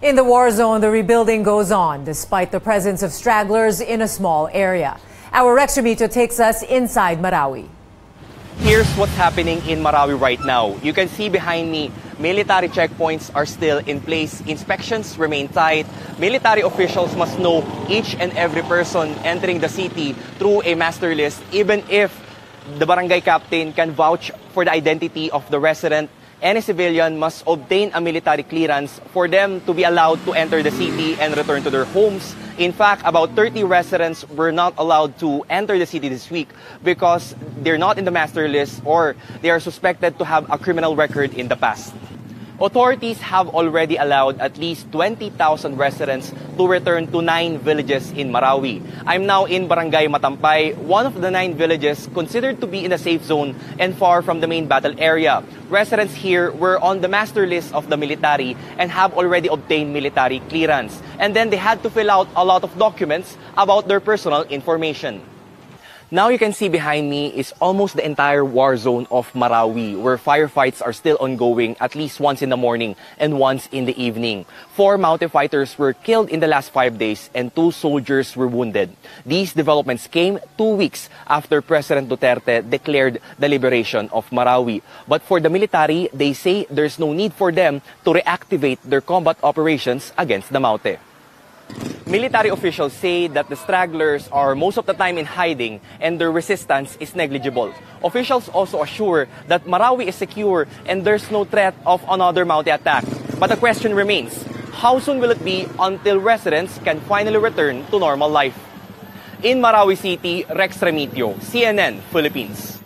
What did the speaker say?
In the war zone, the rebuilding goes on despite the presence of stragglers in a small area. Our Rex Remito takes us inside Marawi. Here's what's happening in Marawi right now. You can see behind me, military checkpoints are still in place. Inspections remain tight. Military officials must know each and every person entering the city through a master list, even if the barangay captain can vouch for the identity of the resident. Any civilian must obtain a military clearance for them to be allowed to enter the city and return to their homes. In fact, about 30 residents were not allowed to enter the city this week because they're not in the master list or they are suspected to have a criminal record in the past. Authorities have already allowed at least 20,000 residents to return to 9 villages in Marawi. I'm now in Barangay Matampay, one of the 9 villages considered to be in a safe zone and far from the main battle area. Residents here were on the master list of the military and have already obtained military clearance. And then they had to fill out a lot of documents about their personal information. Now you can see behind me is almost the entire war zone of Marawi, where firefights are still ongoing at least once in the morning and once in the evening. 4 Maute fighters were killed in the last 5 days and 2 soldiers were wounded. These developments came 2 weeks after President Duterte declared the liberation of Marawi. But for the military, they say there's no need for them to reactivate their combat operations against the Maute. Military officials say that the stragglers are most of the time in hiding and their resistance is negligible. Officials also assure that Marawi is secure and there's no threat of another Maute attack. But the question remains, how soon will it be until residents can finally return to normal life? In Marawi City, Rex Remito, CNN, Philippines.